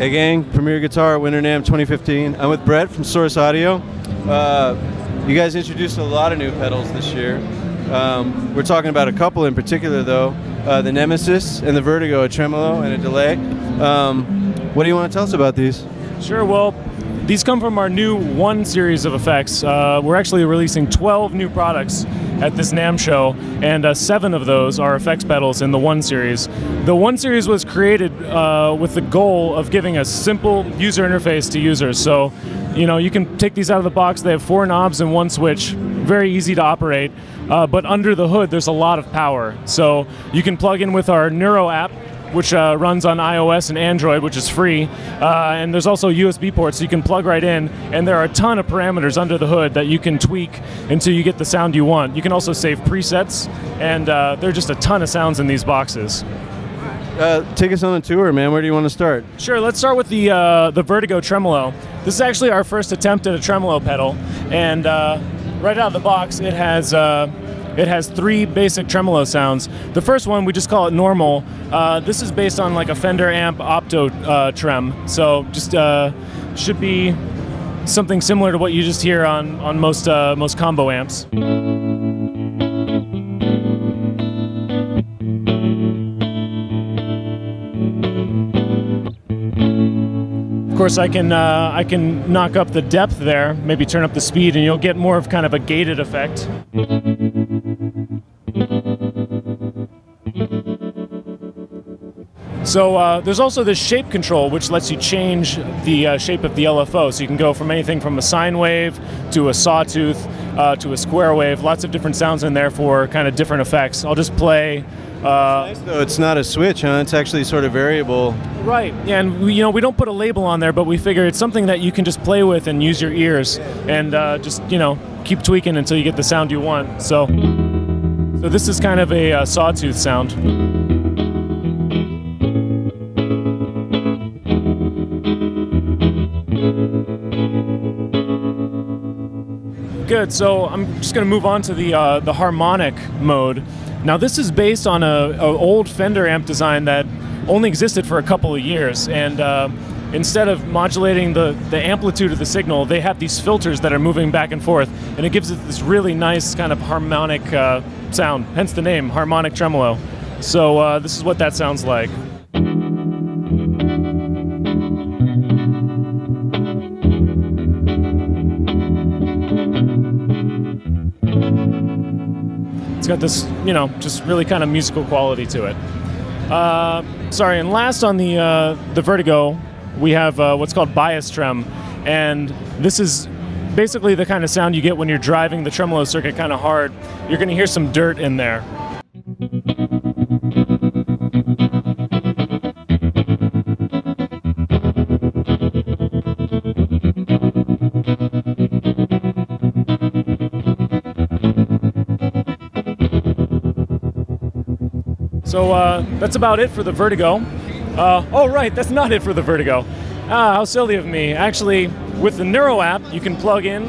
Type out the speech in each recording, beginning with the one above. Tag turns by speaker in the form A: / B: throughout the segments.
A: Hey gang, Premier Guitar, Winter NAMM 2015. I'm with Brett from Source Audio. You guys introduced a lot of new pedals this year. We're talking about a couple in particular though, the Nemesis and the Vertigo, a tremolo and a delay. What do you want to tell us about these?
B: Sure, well, these come from our new One series of effects. We're actually releasing 12 new products at this NAMM show, and 7 of those are effects pedals in the One series. The One series was created with the goal of giving a simple user interface to users. So, you know, you can take these out of the box. They have 4 knobs and 1 switch, very easy to operate. But under the hood, there's a lot of power. So you can plug in with our Neuro app, which runs on iOS and Android, which is free. And there's also USB ports, so you can plug right in. And there are a ton of parameters under the hood that you can tweak until you get the sound you want. You can also save presets, and there are just a ton of sounds in these boxes.
A: Take us on a tour, man. Where do you want to start?
B: Sure, let's start with the Vertigo Tremolo. This is actually our first attempt at a tremolo pedal. And right out of the box, it has 3 basic tremolo sounds. The first one, we just call it normal. This is based on like a Fender amp opto trem. So just should be something similar to what you just hear on most combo amps. Of course, I can knock up the depth there, maybe turn up the speed, and you'll get more of kind of a gated effect. So there's also this shape control, which lets you change the shape of the LFO. So you can go from anything from a sine wave to a sawtooth to a square wave. Lots of different sounds in there for kind of different effects. I'll just play.
A: It's nice though, it's not a switch, huh? It's actually sort of variable.
B: Right, yeah, and we don't put a label on there, but we figure it's something that you can just play with and use your ears and just, keep tweaking until you get the sound you want. So this is kind of a sawtooth sound. Good, so I'm just going to move on to the Harmonic Mode. Now this is based on an old Fender amp design that only existed for a couple of years, and instead of modulating the amplitude of the signal, they have these filters that are moving back and forth, and it gives it this really nice kind of harmonic sound, hence the name, Harmonic Tremolo. So this is what that sounds like. It's got this, just really kind of musical quality to it. Sorry, and last on the Vertigo, we have what's called bias trem, and this is basically the kind of sound you get when you're driving the tremolo circuit kind of hard. You're going to hear some dirt in there. So that's about it for the Vertigo. Oh right, that's not it for the Vertigo. How silly of me. Actually, with the Neuro app, you can plug in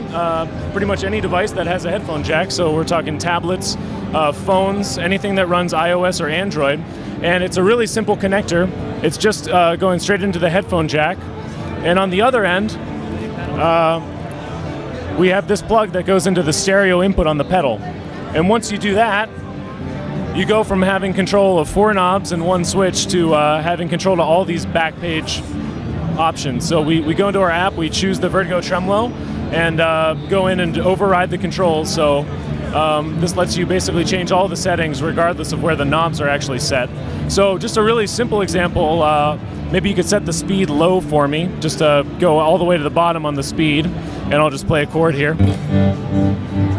B: pretty much any device that has a headphone jack. So we're talking tablets, phones, anything that runs iOS or Android. And it's a really simple connector. It's just going straight into the headphone jack. And on the other end, we have this plug that goes into the stereo input on the pedal. And once you do that, you go from having control of 4 knobs and 1 switch to having control of all these back page options. So we go into our app, we choose the Vertigo Tremolo, and go in and override the controls. So this lets you basically change all the settings regardless of where the knobs are actually set. So just a really simple example, maybe you could set the speed low for me, just go all the way to the bottom on the speed, and I'll just play a chord here.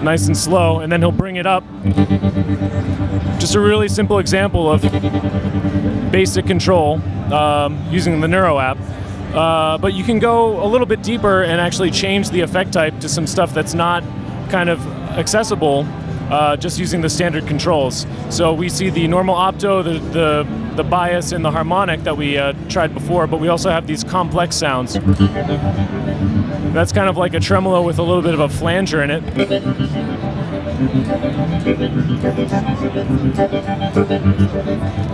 B: Nice and slow, and then he'll bring it up. Just a really simple example of basic control using the Neuro app. But you can go a little bit deeper and actually change the effect type to some stuff that's not kind of accessible just using the standard controls. So we see the normal opto, the bias, and the harmonic that we tried before, but we also have these complex sounds. That's kind of like a tremolo with a little bit of a flanger in it.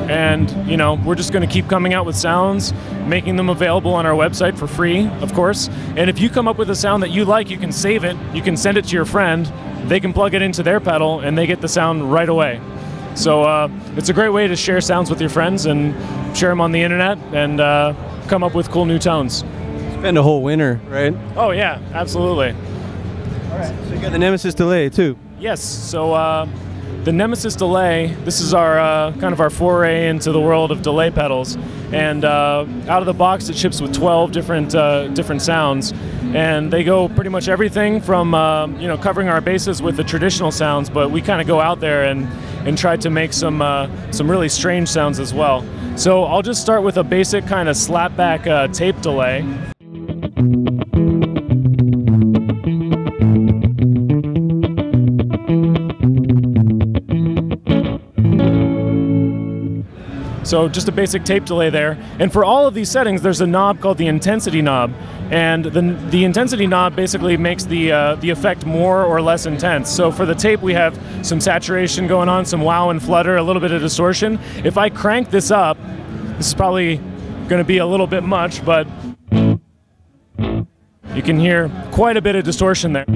B: And, you know, we're just going to keep coming out with sounds, making them available on our website for free, of course. And if you come up with a sound that you like, you can save it, you can send it to your friend, they can plug it into their pedal, and they get the sound right away. So it's a great way to share sounds with your friends and share them on the internet and come up with cool new tones.
A: Spend a whole winter, right?
B: Oh yeah, absolutely.
A: All right. So you got the Nemesis Delay too.
B: Yes. So the Nemesis Delay. This is our kind of our foray into the world of delay pedals. And out of the box, it ships with 12 different sounds, and they go pretty much everything from you know, covering our bases with the traditional sounds, but we kind of go out there and try to make some really strange sounds as well. So I'll just start with a basic kind of slapback tape delay. So just a basic tape delay there. And for all of these settings, there's a knob called the intensity knob. And the intensity knob basically makes the effect more or less intense. So for the tape, we have some saturation going on, some wow and flutter, a little bit of distortion. If I crank this up, this is probably going to be a little bit much, but you can hear quite a bit of distortion there.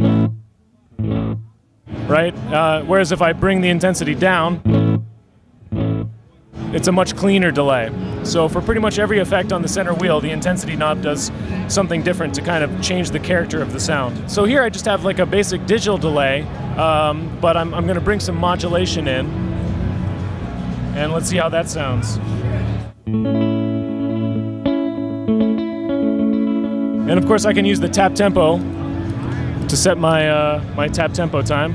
B: Right? Whereas if I bring the intensity down, it's a much cleaner delay. So for pretty much every effect on the center wheel, the intensity knob does something different to kind of change the character of the sound. So here I just have like a basic digital delay, but I'm going to bring some modulation in, and let's see how that sounds. And of course I can use the tap tempo to set my, my tap tempo time.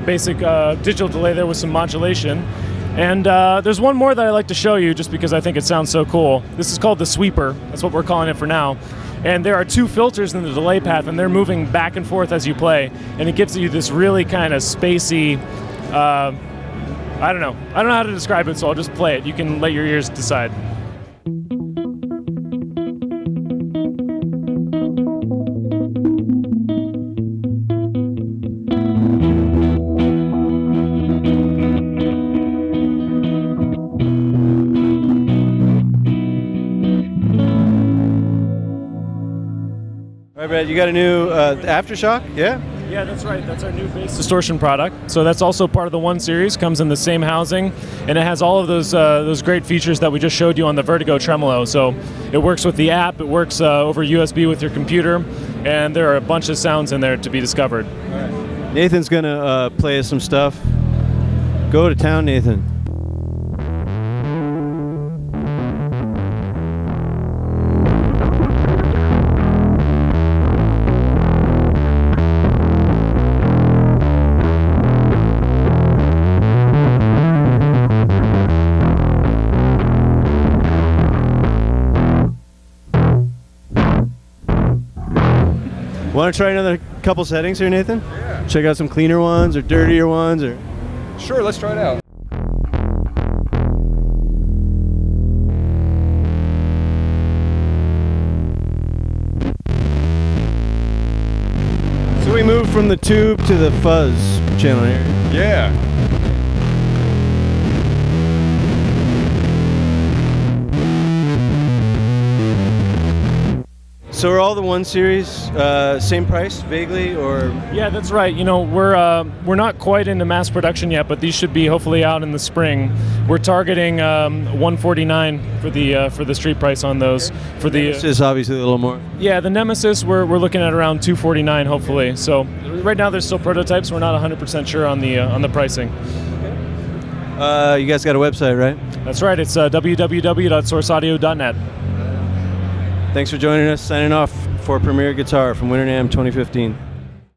B: Basic digital delay there with some modulation. And there's one more that I like to show you just because I think it sounds so cool. This is called the sweeper. That's what we're calling it for now. And there are two filters in the delay path, and they're moving back and forth as you play. And it gives you this really kind of spacey, I don't know how to describe it, so I'll just play it. You can let your ears decide.
A: All right, Brad, you got a new aftershock, yeah?
B: Yeah, that's right. That's our new bass distortion product. So that's also part of the 1 series, comes in the same housing, and it has all of those great features that we just showed you on the Vertigo Tremolo. So it works with the app, it works over USB with your computer, and there are a bunch of sounds in there to be discovered.
A: All right. Nathan's gonna play us some stuff. Go to town, Nathan. Want to try another couple settings here, Nathan?
C: Yeah.
A: Check out some cleaner ones or dirtier ones, or...
C: Sure, let's try it out.
A: So we moved from the tube to the fuzz channel here.
C: Yeah.
A: So are all the 1 series same price, vaguely, or?
B: Yeah, that's right. You know, we're not quite into mass production yet, but these should be hopefully out in the spring. We're targeting $149 for the street price on those. For the
A: Nemesis, obviously a little more.
B: Yeah, the Nemesis we're looking at around $249 hopefully. So right now there's still prototypes. We're not 100% sure on the pricing.
A: You guys got a website, right?
B: That's right. It's www.sourceaudio.net.
A: Thanks for joining us. Signing off for Premier Guitar from Winter NAMM 2015.